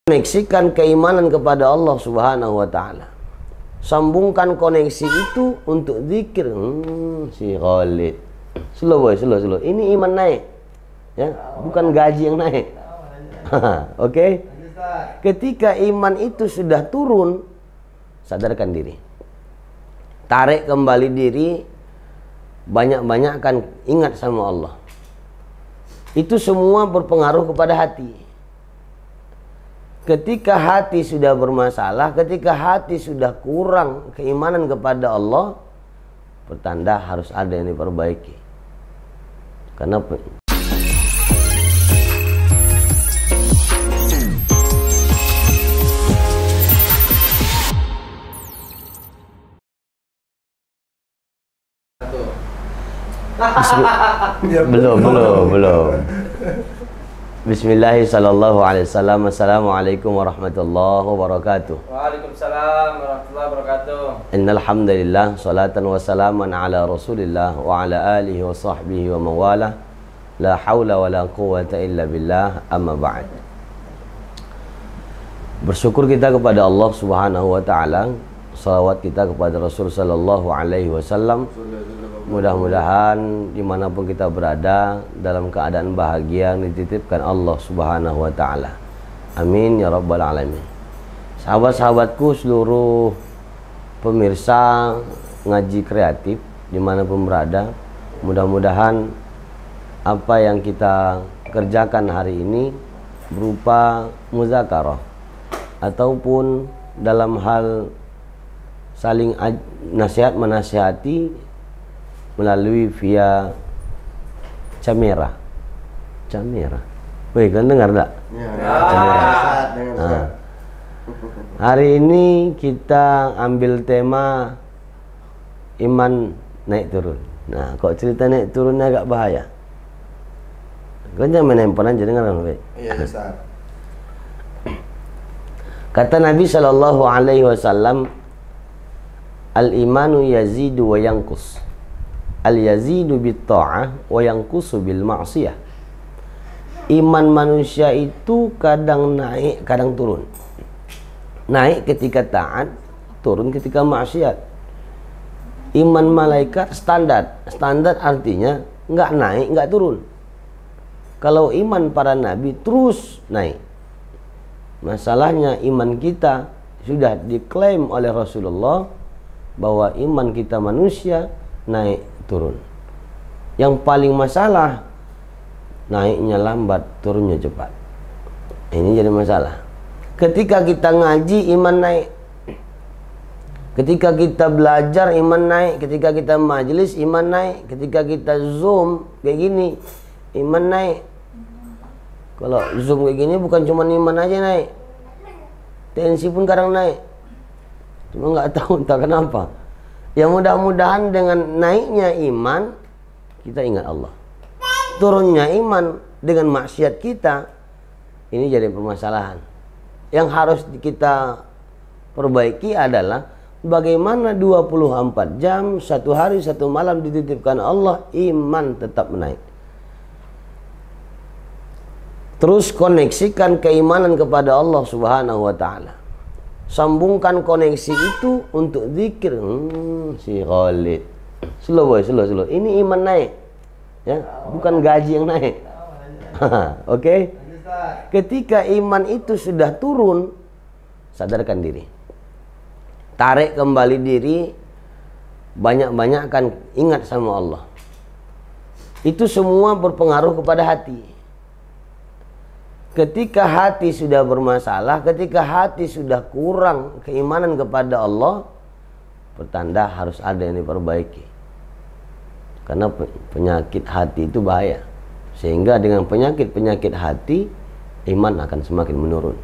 Koneksikan keimanan kepada Allah Subhanahu wa Ta'ala. Sambungkan koneksi itu untuk zikir. Si Khalid. Slow boy, slow. Ini iman naik. Ya, bukan gaji yang naik. Oke? Ketika iman itu sudah turun, sadarkan diri. Tarik kembali diri, banyak-banyakkan ingat sama Allah. Itu semua berpengaruh kepada hati. Ketika hati sudah bermasalah, ketika hati sudah kurang keimanan kepada Allah, pertanda harus ada yang diperbaiki. Karena belum. Bismillahirrahmanirrahim. Assalamualaikum warahmatullahi wabarakatuh. Waalaikumsalam warahmatullahi wabarakatuh. Innal hamdalillah, salatan wa salaman ala Rasulillah wa ala alihi wa sahbihi wa mawalah. La haula wa la quwwata illa billah, amma ba'd. Bersyukur kita kepada Allah Subhanahu wa taala, salawat kita kepada Rasul sallallahu alaihi wasallam. Mudah-mudahan dimanapun kita berada dalam keadaan bahagia yang dititipkan Allah Subhanahu wa Ta'ala. Amin ya rabbal alamin. Sahabat-sahabatku, seluruh pemirsa ngaji kreatif dimanapun berada, mudah-mudahan apa yang kita kerjakan hari ini berupa muzakarah ataupun dalam hal saling nasihat menasihati melalui via camera. Wih, kan dengar tak? Ya, nah, hari ini kita ambil tema iman naik turun. Nah, kok cerita naik turunnya agak bahaya. Kan jangan main handphone aja, dengar kan? Iya, Ustaz. Kata Nabi sallallahu alaihi wasallam, al-imanu yazidu wa yanqus. Al-yazidu bit-ta'ah wa yanqusu bil ma'siyah. Iman manusia itu kadang naik, kadang turun. Naik ketika taat, turun ketika maksiat. Iman malaikat standar. Standar artinya enggak naik, enggak turun. Kalau iman para nabi terus naik. Masalahnya iman kita sudah diklaim oleh Rasulullah bahwa iman kita manusia naik turun. Yang paling masalah naiknya lambat, turunnya cepat. Ini jadi masalah. Ketika kita ngaji, iman naik. Ketika kita belajar, iman naik. Ketika kita majelis, iman naik. Ketika kita zoom kayak gini, iman naik. Kalau zoom kayak gini bukan cuma iman aja naik, tensi pun kadang naik. Cuma nggak tahu entah kenapa. Ya mudah-mudahan dengan naiknya iman kita ingat Allah. Turunnya iman dengan maksiat kita, ini jadi permasalahan. Yang harus kita perbaiki adalah bagaimana 24 jam, satu hari, satu malam dititipkan Allah, iman tetap menaik. Terus koneksikan keimanan kepada Allah Subhanahu wa Ta'ala. Sambungkan koneksi itu untuk zikir. Si Khalid. Slow boy, slow. Ini iman naik. Ya, bukan gaji yang naik. Oke? Ketika iman itu sudah turun, sadarkan diri. Tarik kembali diri, banyak-banyakkan ingat sama Allah. Itu semua berpengaruh kepada hati. Ketika hati sudah bermasalah, ketika hati sudah kurang keimanan kepada Allah, pertanda harus ada yang diperbaiki. Karena penyakit hati itu bahaya. Sehingga dengan penyakit-penyakit hati, iman akan semakin menurun.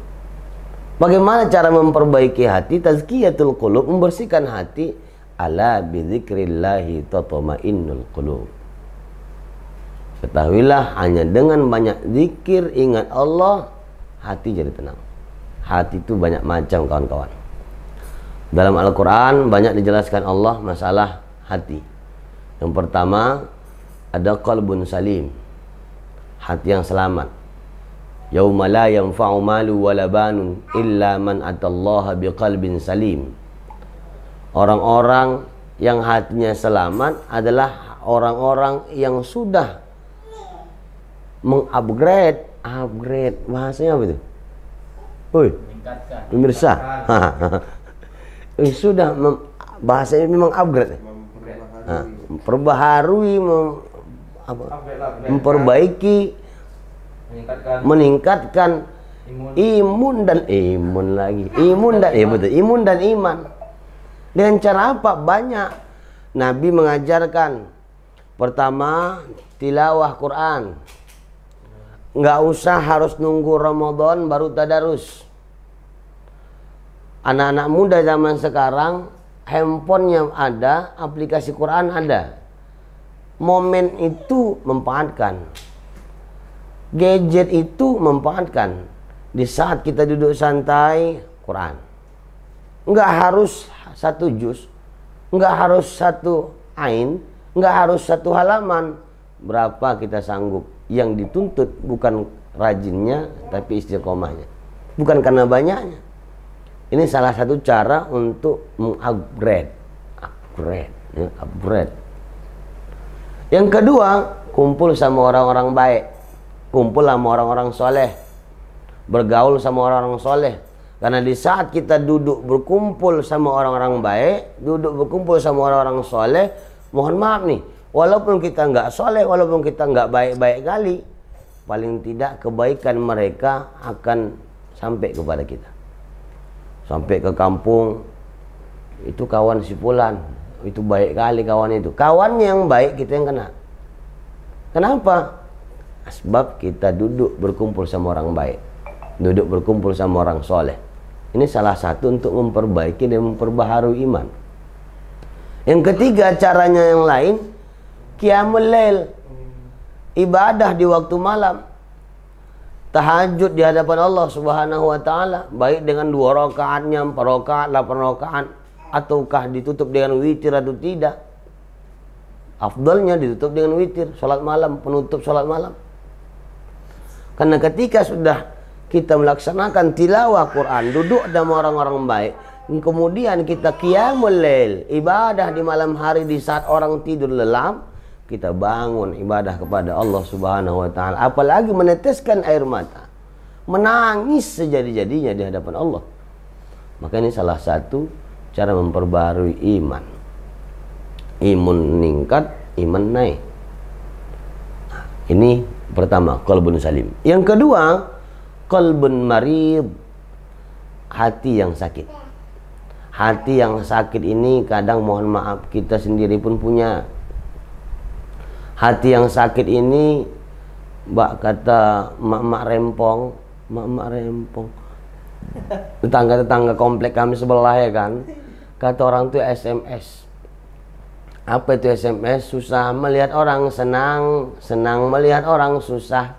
Bagaimana cara memperbaiki hati? Tazkiyatul qulub, membersihkan hati. Ala bidzikrillahi tatma'innul qulub. Ketahuilah, hanya dengan banyak zikir, ingat Allah, hati jadi tenang. Hati itu banyak macam, kawan-kawan. Dalam Al-Quran banyak dijelaskan Allah masalah hati. Yang pertama, ada qalbun salim, hati yang selamat. Yauma la yanfa'u malu wala banun illa man atallaha biqalbin salim. Orang-orang yang hatinya selamat adalah orang-orang yang sudah mengupgrade, bahasanya apa itu? Woi, pemirsa, sudah bahasanya memang upgrade, memperbaharui, memperbaiki, meningkatkan imun dan iman. Dengan cara apa? Banyak. Nabi mengajarkan, pertama tilawah Quran. Nggak usah harus nunggu Ramadan baru tadarus. Anak-anak muda zaman sekarang handphonenya ada, aplikasi Quran ada. Momen itu memanfaatkan, gadget itu memanfaatkan. Di saat kita duduk santai, Quran. Nggak harus satu juz, nggak harus satu ain, nggak harus satu halaman. Berapa kita sanggup? Yang dituntut bukan rajinnya, tapi istiqomahnya. Bukan karena banyaknya. Ini salah satu cara untuk mengupgrade. Upgrade. Yang kedua, kumpul sama orang-orang baik. Kumpul sama orang-orang soleh. Bergaul sama orang-orang soleh. Karena di saat kita duduk berkumpul sama orang-orang baik, duduk berkumpul sama orang-orang soleh, mohon maaf nih, walaupun kita nggak soleh, walaupun kita nggak baik-baik kali, paling tidak kebaikan mereka akan sampai kepada kita. Sampai ke kampung, itu kawan si fulan, itu baik kali kawan itu. Kawannya yang baik, kita yang kena. Kenapa? Sebab kita duduk berkumpul sama orang baik, duduk berkumpul sama orang soleh. Ini salah satu untuk memperbaiki dan memperbaharui iman. Yang ketiga, caranya yang lain, qiyamul lail, ibadah di waktu malam, tahajud di hadapan Allah Subhanahu wa taala, baik dengan 2 rakaatnya, 4 rakaat, 8 rakaat, ataukah ditutup dengan witir atau tidak. Afdalnya ditutup dengan witir, salat malam, penutup salat malam. Karena ketika sudah kita melaksanakan tilawah Quran, duduk sama orang-orang baik, kemudian kita qiyamul lail, ibadah di malam hari di saat orang tidur lelap, kita bangun ibadah kepada Allah Subhanahu wa taala, apalagi meneteskan air mata, menangis sejadi-jadinya di hadapan Allah. Maka ini salah satu cara memperbarui iman. Imun meningkat, iman naik. Ini pertama, qalbun salim. Yang kedua, qalbun marid, hati yang sakit. Hati yang sakit ini kadang mohon maaf kita sendiri pun punya. Hati yang sakit ini, mbak kata mak-mak rempong, tetangga-tetangga komplek kami sebelah ya kan, kata orang tuh SMS. Apa itu SMS? Susah melihat orang senang, senang melihat orang susah.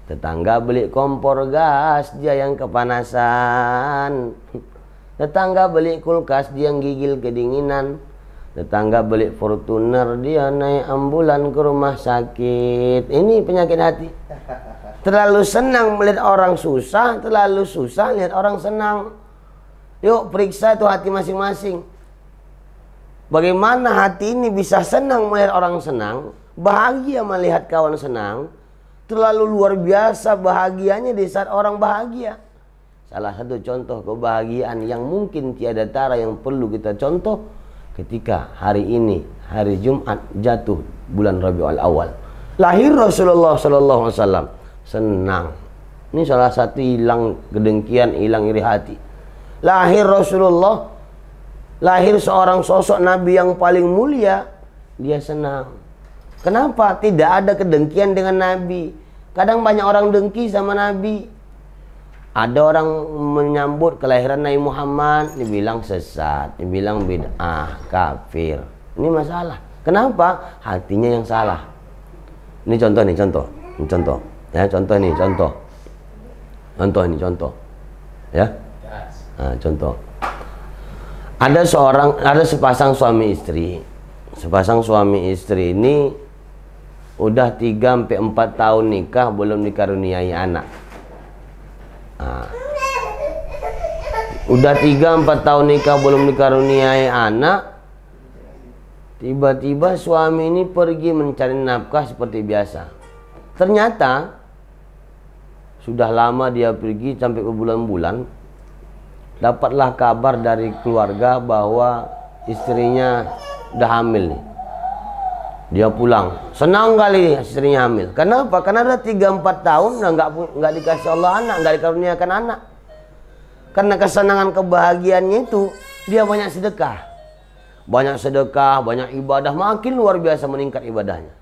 Tetangga beli kompor gas, dia yang kepanasan. Tetangga beli kulkas, dia yang gigil kedinginan. Tetangga beli Fortuner, dia naik ambulan ke rumah sakit. Ini penyakit hati. Terlalu senang melihat orang susah, terlalu susah lihat orang senang. Yuk periksa tuh hati masing-masing. Bagaimana hati ini bisa senang melihat orang senang, bahagia melihat kawan senang, terlalu luar biasa bahagianya di saat orang bahagia. Salah satu contoh kebahagiaan yang mungkin tiada tara yang perlu kita contoh ketika hari ini, hari Jumat jatuh bulan Rabiul Awal. Lahir Rasulullah sallallahu alaihi wasallam, senang. Ini salah satu hilang kedengkian, hilang iri hati. Lahir Rasulullah, lahir seorang sosok Nabi yang paling mulia, dia senang. Kenapa? Tidak ada kedengkian dengan Nabi. Kadang banyak orang dengki sama Nabi. Ada orang menyambut kelahiran Nabi Muhammad, dibilang sesat, dibilang bid'ah, kafir. Ini masalah. Kenapa? Hatinya yang salah. Ini contoh nih, contoh. Ini contoh. Ya, contoh nih, contoh. Contoh ini, contoh. Ya. Nah, contoh. Ada sepasang suami istri. Sepasang suami istri ini udah 3-4 tahun nikah belum dikaruniai anak. Nah, udah 3-4 tahun nikah belum dikaruniai anak, tiba-tiba suami ini pergi mencari nafkah seperti biasa. Ternyata sudah lama dia pergi sampai berbulan-bulan, dapatlah kabar dari keluarga bahwa istrinya udah hamil nih. Dia pulang, senang kali istrinya hamil. Kenapa? Karena udah 3-4 tahun nggak dikasih Allah anak, nggak dikaruniakan anak. Karena kesenangan kebahagiaannya itu, dia banyak sedekah. Banyak sedekah, banyak ibadah, makin luar biasa meningkat ibadahnya.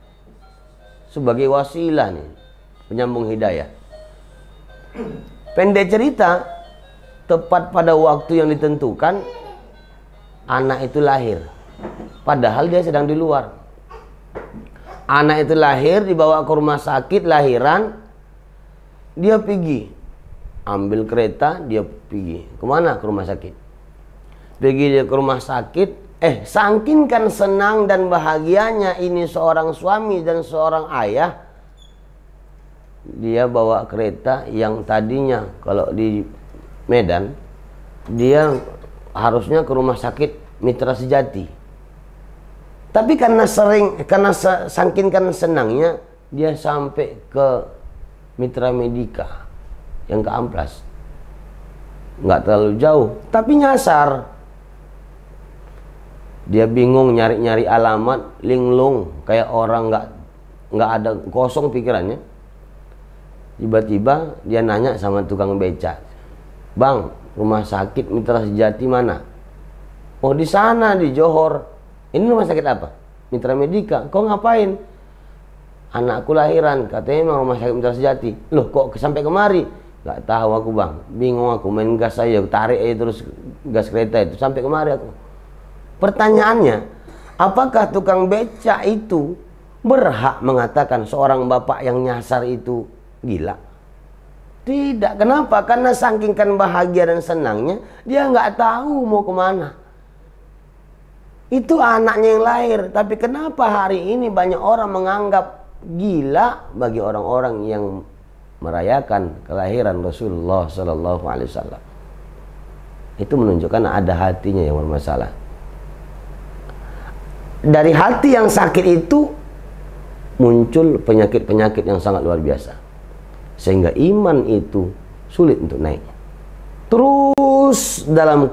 Sebagai wasilah nih, penyambung hidayah. Pendek cerita, tepat pada waktu yang ditentukan, anak itu lahir. Padahal dia sedang di luar. Anak itu lahir, dibawa ke rumah sakit lahiran, dia pergi ambil kereta, dia pergi kemana? Ke rumah sakit. Pergi dia ke rumah sakit, saking kan senang dan bahagianya ini seorang suami dan seorang ayah, dia bawa kereta yang tadinya kalau di Medan dia harusnya ke rumah sakit Mitra Sejati. Tapi karena saking kan senangnya, dia sampai ke Mitra Medika yang ke Amplas. Nggak terlalu jauh, tapi nyasar. Dia bingung nyari-nyari alamat, linglung kayak orang nggak ada, kosong pikirannya. Tiba-tiba dia nanya sama tukang beca, "Bang, rumah sakit Mitra Sejati mana?" "Oh, di sana, di Johor." "Ini rumah sakit apa?" "Mitra Medika." "Kau ngapain?" "Anakku lahiran." "Katanya memang rumah sakit Mitra Sejati." "Loh, kok sampai kemari?" "Nggak tahu aku, Bang. Bingung aku, main gas aja, tarik aja terus gas kereta itu sampai kemari aku." Pertanyaannya, apakah tukang beca itu berhak mengatakan seorang bapak yang nyasar itu gila? Tidak. Kenapa? Karena saking kan bahagia dan senangnya, dia nggak tahu mau kemana. Itu anaknya yang lahir. Tapi kenapa hari ini banyak orang menganggap gila bagi orang-orang yang merayakan kelahiran Rasulullah Sallallahu Alaihi Wasallam? Itu menunjukkan ada hatinya yang bermasalah. Dari hati yang sakit itu muncul penyakit-penyakit yang sangat luar biasa, sehingga iman itu sulit untuk naik. Terus dalam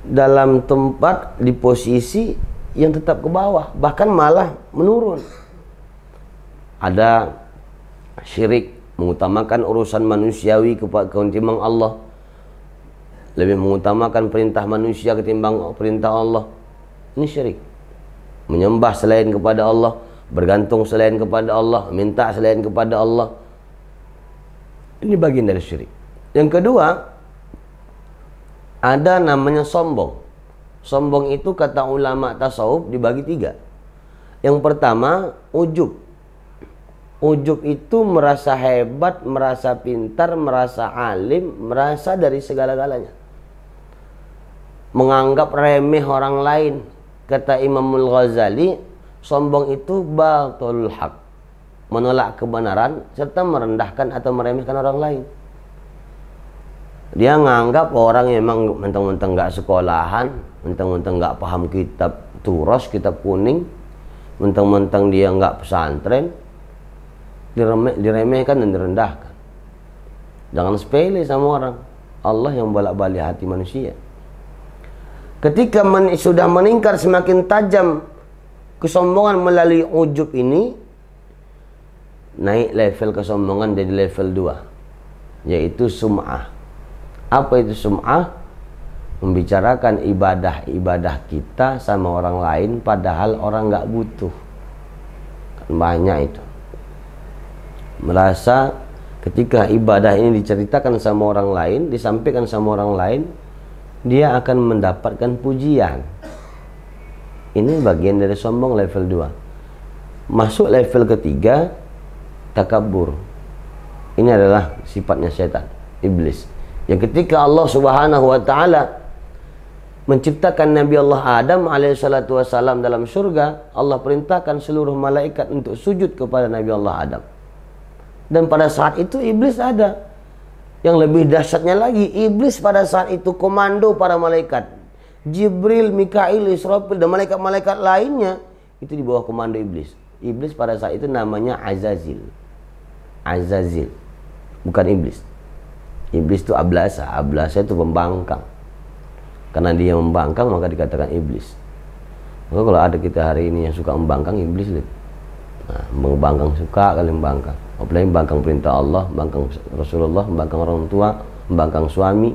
dalam tempat di posisi yang tetap ke bawah, bahkan malah menurun. Ada syirik, mengutamakan urusan manusiawi ketimbang Allah, lebih mengutamakan perintah manusia ketimbang perintah Allah. Ini syirik. Menyembah selain kepada Allah, bergantung selain kepada Allah, minta selain kepada Allah. Ini bagian dari syirik. Yang kedua, ada namanya sombong. Sombong itu kata ulama tasawuf dibagi 3. Yang pertama, ujub. Ujub itu merasa hebat, merasa pintar, merasa alim, merasa dari segala-galanya. Menganggap remeh orang lain. Kata Imamul Ghazali, sombong itu batalul haq, menolak kebenaran serta merendahkan atau meremehkan orang lain. Dia nganggap orang yang memang mentang-mentang nggak sekolahan, mentang-mentang nggak paham kitab turos, kitab kuning, mentang-mentang dia nggak pesantren, diremehkan dan direndahkan. Jangan sepele sama orang. Allah yang bolak-balik hati manusia. Ketika sudah meningkat semakin tajam kesombongan melalui ujub ini, naik level kesombongan jadi level 2, yaitu sum'ah. Apa itu sum'ah? Membicarakan ibadah-ibadah kita sama orang lain padahal orang nggak butuh. Banyak itu. Merasa ketika ibadah ini diceritakan sama orang lain, disampaikan sama orang lain, dia akan mendapatkan pujian. Ini bagian dari sombong level 2. Masuk level ketiga, takabur. Ini adalah sifatnya setan, iblis. Yang ketika Allah Subhanahu wa taala menciptakan Nabi Allah Adam alaihissalatu wassalam dalam surga, Allah perintahkan seluruh malaikat untuk sujud kepada Nabi Allah Adam. Dan pada saat itu iblis ada. Yang lebih dahsyatnya lagi, iblis pada saat itu komando para malaikat. Jibril, Mikail, Israfil, dan malaikat-malaikat lainnya itu di bawah komando iblis. Iblis pada saat itu namanya Azazil. Azazil, bukan iblis. Iblis itu ablasa. Ablasa itu pembangkang. Karena dia membangkang maka dikatakan iblis. Maka kalau ada kita hari ini yang suka membangkang, iblis lihat. Nah, membangkang, suka kali membangkang. Apalagi membangkang perintah Allah, membangkang Rasulullah, membangkang orang tua, membangkang suami.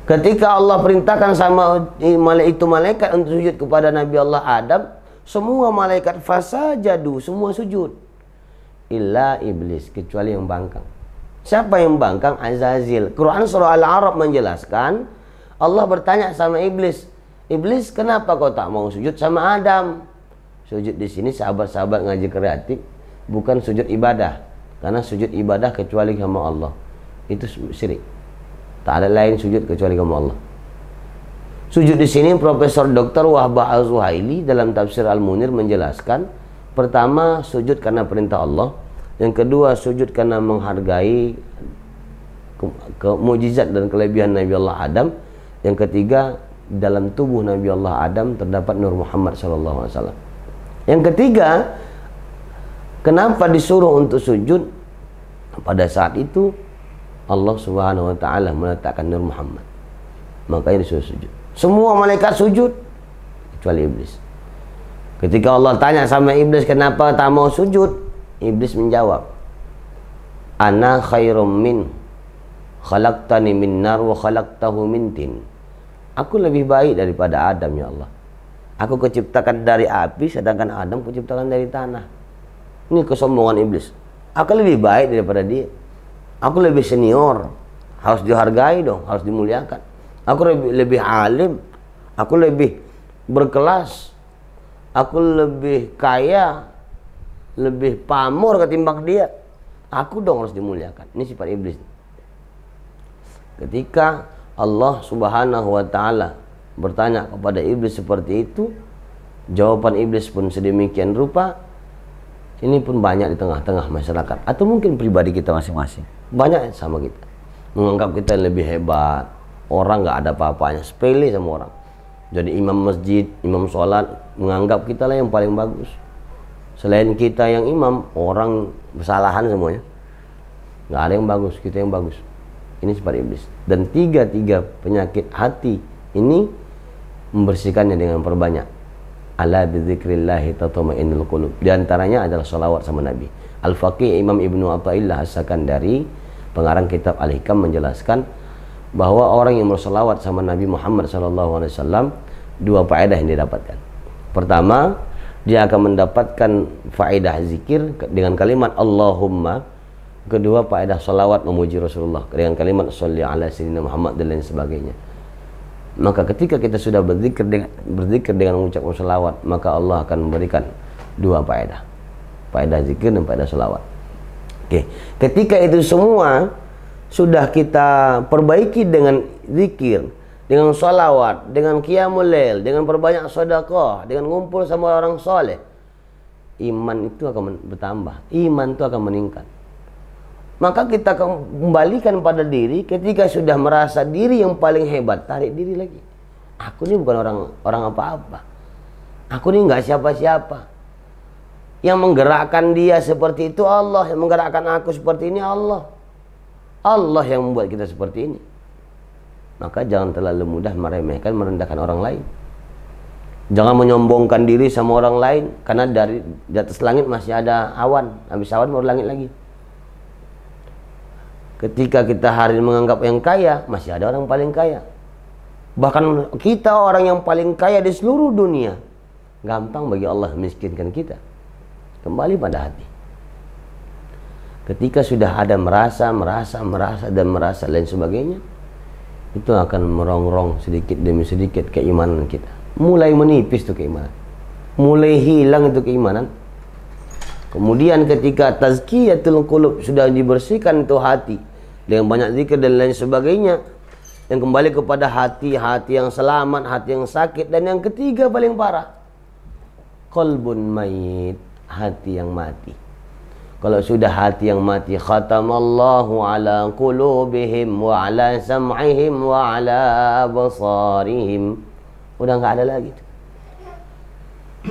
Ketika Allah perintahkan sama itu malaikat untuk sujud kepada Nabi Allah Adam, semua malaikat fasajadu, semua sujud. Illa iblis, kecuali yang membangkang. Siapa yang membangkang? Azazil. Quran surah Al-A'raf menjelaskan, Allah bertanya sama iblis, iblis, kenapa kau tak mau sujud sama Adam? Sujud di sini sahabat-sahabat ngaji kreatif bukan sujud ibadah, karena sujud ibadah kecuali sama Allah itu syirik. Tak ada lain sujud kecuali sama Allah. Sujud di sini Profesor Dr. Wahbah Al-Zuhaili dalam tafsir Al-Munir menjelaskan, pertama sujud karena perintah Allah, yang kedua sujud karena menghargai mukjizat dan kelebihan Nabi Allah Adam, yang ketiga dalam tubuh Nabi Allah Adam terdapat Nur Muhammad SAW. Yang ketiga, kenapa disuruh untuk sujud? Pada saat itu Allah Subhanahu wa taala meletakkan Nur Muhammad. Makanya disuruh sujud. Semua malaikat sujud kecuali iblis. Ketika Allah tanya sama iblis, kenapa tak mau sujud? Iblis menjawab, ana khairum min, khalaqtani min nar wa khalaqtahu min tin. Aku lebih baik daripada Adam, ya Allah. Aku kuciptakan dari api, sedangkan Adam kuciptakan dari tanah. Ini kesombongan iblis. Aku lebih baik daripada dia. Aku lebih senior, harus dihargai dong, harus dimuliakan. Aku lebih alim, aku lebih berkelas, aku lebih kaya, lebih pamor ketimbang dia. Aku dong harus dimuliakan. Ini sifat iblis. Ketika Allah Subhanahu wa taala bertanya kepada iblis seperti itu, jawaban iblis pun sedemikian rupa. Ini pun banyak di tengah-tengah masyarakat, atau mungkin pribadi kita masing-masing. Banyak sama kita menganggap kita lebih hebat. Orang nggak ada apa-apanya, sepele sama orang. Jadi imam masjid, imam sholat, menganggap kita lah yang paling bagus. Selain kita yang imam, orang kesalahan semuanya. Nggak ada yang bagus, kita yang bagus. Ini sifat iblis. Dan tiga penyakit hati ini membersihkannya dengan perbanyak. Ala bidzikrillahi tatma'innul qulub. Di antaranya adalah salawat sama Nabi. Al-Faqih Imam Ibnu Athaillah As-Sakandari, pengarang kitab Al-Hikam, menjelaskan bahwa orang yang bersalawat sama Nabi Muhammad SAW, dua faedah yang didapatkan. Pertama, dia akan mendapatkan faedah zikir dengan kalimat Allahumma. Kedua, faedah salawat memuji Rasulullah dengan kalimat sholli ala sayyidina Muhammad dan lain sebagainya. Maka ketika kita sudah berzikir dengan mengucapkan salawat, maka Allah akan memberikan dua faedah, faedah zikir dan faedah salawat. Oke, ketika itu semua sudah kita perbaiki dengan zikir, dengan salawat, dengan qiyamul lail, dengan perbanyak sedekah, dengan ngumpul sama orang soleh, iman itu akan bertambah, iman itu akan meningkat. Maka kita kembalikan pada diri. Ketika sudah merasa diri yang paling hebat, tarik diri lagi. Aku ini bukan orang apa-apa. Aku ini nggak siapa-siapa. Yang menggerakkan dia seperti itu Allah. Yang menggerakkan aku seperti ini Allah. Allah yang membuat kita seperti ini. Maka jangan terlalu mudah meremehkan, merendahkan orang lain. Jangan menyombongkan diri sama orang lain. Karena di atas langit masih ada awan. Habis awan baru langit lagi. Ketika kita hari ini menganggap yang kaya, masih ada orang paling kaya. Bahkan kita orang yang paling kaya di seluruh dunia. Gampang bagi Allah miskinkan kita. Kembali pada hati. Ketika sudah ada merasa lain sebagainya, itu akan merongrong sedikit demi sedikit keimanan kita. Mulai menipis tuh keimanan. Mulai hilang itu keimanan. Kemudian ketika tazkiyatul qulub sudah dibersihkan itu hati dengan banyak zikir dan lain sebagainya, yang kembali kepada hati yang selamat, hati yang sakit. Dan yang ketiga paling parah, qalbun mayit, hati yang mati. Kalau sudah hati yang mati, khatamallahu ala qulubihim wa ala sam'ihim wa ala absarihim. Udah nggak ada lagi.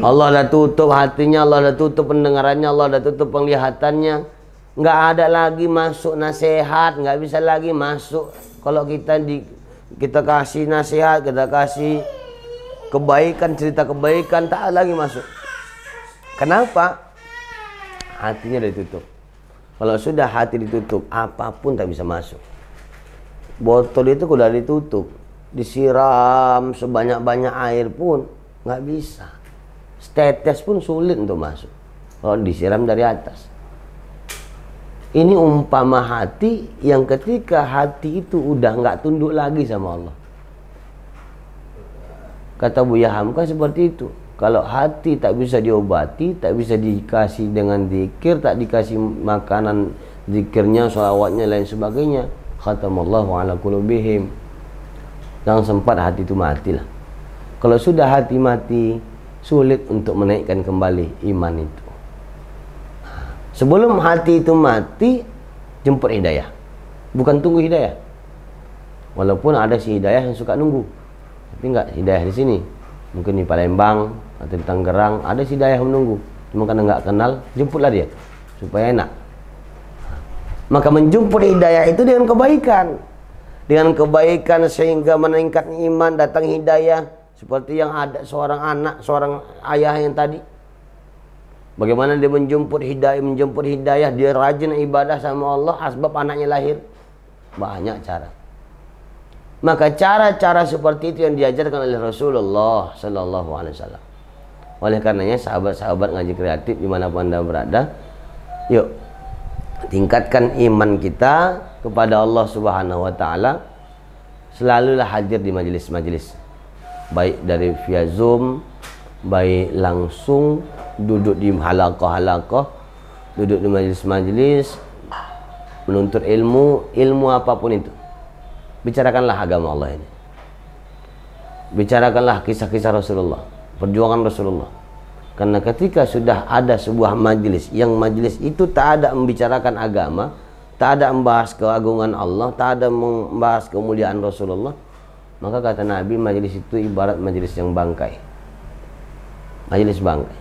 Allah dah tutup hatinya, Allah dah tutup pendengarannya, Allah dah tutup penglihatannya. Nggak ada lagi masuk nasihat, nggak bisa lagi masuk. Kalau kita kasih nasihat, kita kasih kebaikan, cerita kebaikan, tak ada lagi masuk. Kenapa? Hatinya ditutup. Kalau sudah hati ditutup, apapun tak bisa masuk. Botol itu sudah ditutup, disiram sebanyak-banyak air pun nggak bisa. Setetes pun sulit untuk masuk kalau disiram dari atas. Ini umpama hati yang ketika hati itu udah nggak tunduk lagi sama Allah. Kata Buya Hamka seperti itu. Kalau hati tak bisa diobati, tak bisa dikasih dengan zikir, tak dikasih makanan zikirnya, sholawatnya, lain sebagainya, khatamallahu ala qulubihim. Jangan sempat hati itu matilah. Kalau sudah hati mati, sulit untuk menaikkan kembali iman itu. Sebelum hati itu mati, jemput hidayah. Bukan tunggu hidayah. Walaupun ada si hidayah yang suka nunggu, tapi enggak hidayah di sini. Mungkin di Palembang atau di Tangerang ada si hidayah menunggu. Cuma karena enggak kenal, jemputlah dia supaya enak. Maka menjemput hidayah itu dengan kebaikan. Dengan kebaikan sehingga meningkat iman, datang hidayah. Seperti yang ada seorang anak, seorang ayah yang tadi. Bagaimana dia menjemput hidayah, dia rajin ibadah sama Allah, asbab anaknya lahir. Banyak cara. Maka cara-cara seperti itu yang diajarkan oleh Rasulullah Sallallahu Alaihi Wasallam. Oleh karenanya sahabat-sahabat ngaji kreatif dimanapun Anda berada, yuk tingkatkan iman kita kepada Allah Subhanahu Wa Taala. Selalulah hadir di majelis-majelis, baik dari via Zoom, baik langsung duduk di halaqah-halaqah, duduk di majelis-majelis, menuntut ilmu apapun itu. Bicarakanlah agama Allah ini. Bicarakanlah kisah-kisah Rasulullah, perjuangan Rasulullah. Karena ketika sudah ada sebuah majelis, yang majelis itu tak ada membicarakan agama, tak ada membahas keagungan Allah, tak ada membahas kemuliaan Rasulullah, maka kata Nabi, majelis itu ibarat majelis yang bangkai. Majelis bangkai.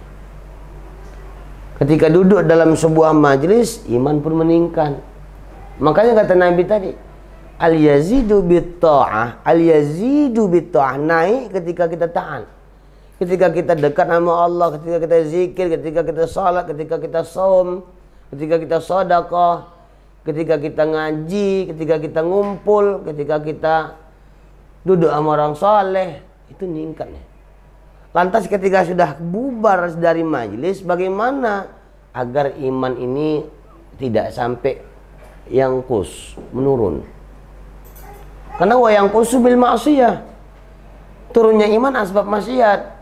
Ketika duduk dalam sebuah majelis, iman pun meningkat. Makanya kata Nabi tadi, al-yazidu bit-ta'ah, al-yazidu bit-ta'ah, naik ketika kita taat. Ketika kita dekat sama Allah, ketika kita zikir, ketika kita salat, ketika kita saum, ketika kita sedekah, ketika kita ngaji, ketika kita ngumpul, ketika kita duduk sama orang saleh, itu meningkat. Lantas ketika sudah bubar dari majelis, bagaimana agar iman ini tidak sampai yangkus, menurun? Karena wa yangkusu bil ma'siyah, turunnya iman asbab maksiat.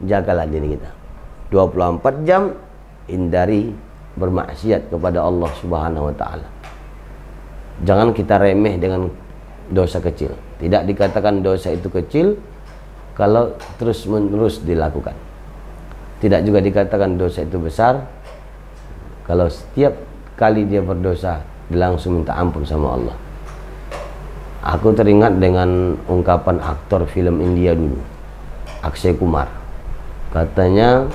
Jagalah diri kita 24 jam, hindari bermaksiat kepada Allah Subhanahu wa taala. Jangan kita remeh dengan dosa kecil. Tidak dikatakan dosa itu kecil kalau terus-menerus dilakukan. Tidak juga dikatakan dosa itu besar kalau setiap kali dia berdosa dia langsung minta ampun sama Allah. Aku teringat dengan ungkapan aktor film India dulu, Akshay Kumar. Katanya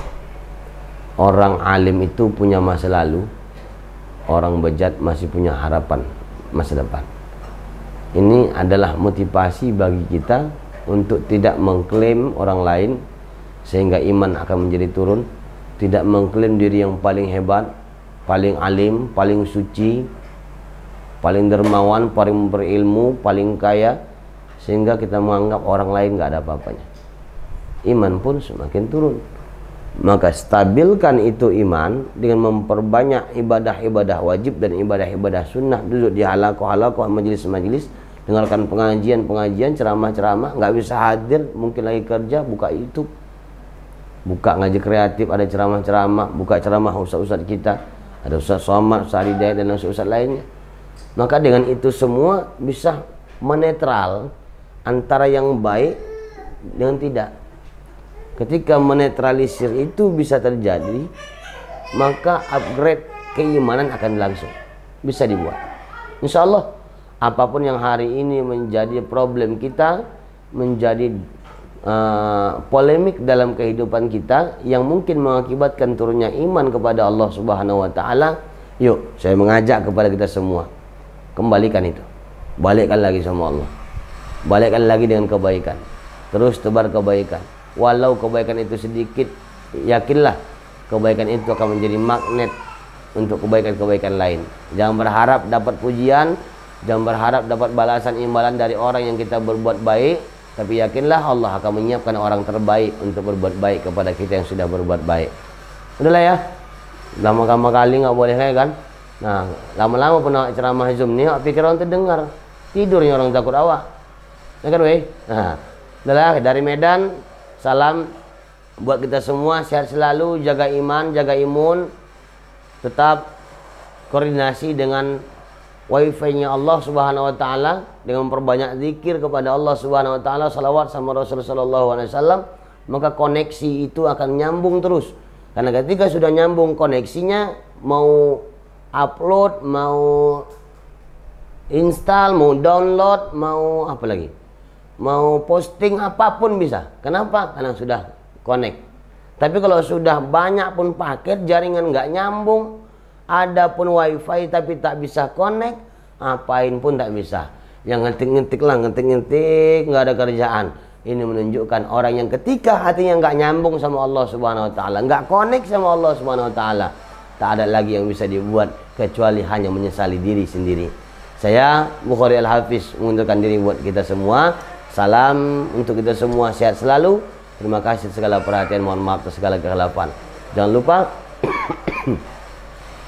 orang alim itu punya masa lalu, orang bejat masih punya harapan masa depan. Ini adalah motivasi bagi kita untuk tidak mengklaim orang lain sehingga iman akan menjadi turun. Tidak mengklaim diri yang paling hebat, paling alim, paling suci, paling dermawan, paling berilmu, paling kaya, sehingga kita menganggap orang lain gak ada apa-apanya. Iman pun semakin turun. Maka stabilkan itu iman dengan memperbanyak ibadah-ibadah wajib dan ibadah-ibadah sunnah. Duduk di halaqah-halaqah, majelis-majelis, dengarkan pengajian-pengajian, ceramah-ceramah. Nggak bisa hadir, mungkin lagi kerja, buka YouTube, buka ngaji kreatif, ada ceramah-ceramah, buka ceramah ustaz-ustaz kita, ada Ustaz Somad, Ustaz Hidayat, dan ustaz-ustaz lainnya. Maka dengan itu semua bisa menetral antara yang baik dengan tidak. Ketika menetralisir itu bisa terjadi, maka upgrade keimanan akan langsung bisa dibuat. Insya Allah apapun yang hari ini menjadi problem kita, menjadi polemik dalam kehidupan kita yang mungkin mengakibatkan turunnya iman kepada Allah Subhanahu wa taala, yuk saya mengajak kepada kita semua, kembalikan itu, balikkan lagi sama Allah, balikkan lagi dengan kebaikan, terus tebar kebaikan. Walau kebaikan itu sedikit, yakinlah kebaikan itu akan menjadi magnet untuk kebaikan-kebaikan lain. Jangan berharap dapat pujian, jangan berharap dapat balasan imbalan dari orang yang kita berbuat baik, tapi yakinlah Allah akan menyiapkan orang terbaik untuk berbuat baik kepada kita yang sudah berbuat baik. Udahlah ya, lama-lama kali nggak boleh kayak kan. Nah, lama-lama pernah ceramah Zoom nih, pikir orang terdengar, tidurnya orang takut awak. Ya kan weh? Nah, udahlah, dari Medan, salam buat kita semua, sehat selalu, jaga iman, jaga imun, tetap koordinasi dengan wifi-nya Allah Subhanahu wa taala dengan memperbanyak zikir kepada Allah Subhanahu wa taala, salawat sama Rasulullah sallallahu alaihi wasallam, maka koneksi itu akan nyambung terus. Karena ketika sudah nyambung koneksinya, mau upload, mau install, mau download, mau apa lagi? Mau posting apapun bisa. Kenapa? Karena sudah connect. Tapi kalau sudah banyak pun paket, jaringan nggak nyambung, ada pun wifi tapi tak bisa connect, apain pun tak bisa. Yang ngetik-ngetik lah, ngetik-ngetik, nggak ada kerjaan. Ini menunjukkan orang yang ketika hatinya nggak nyambung sama Allah Subhanahu wa taala, nggak connect sama Allah Subhanahu wa taala, tak ada lagi yang bisa dibuat kecuali hanya menyesali diri sendiri. Saya Bukhari Al-Hafiz mengundurkan diri buat kita semua. Salam untuk kita semua, sehat selalu. Terima kasih segala perhatian, mohon maaf atas segala kehilafan. Jangan lupa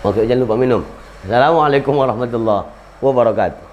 oke, jangan lupa minum. Assalamualaikum warahmatullahi wabarakatuh.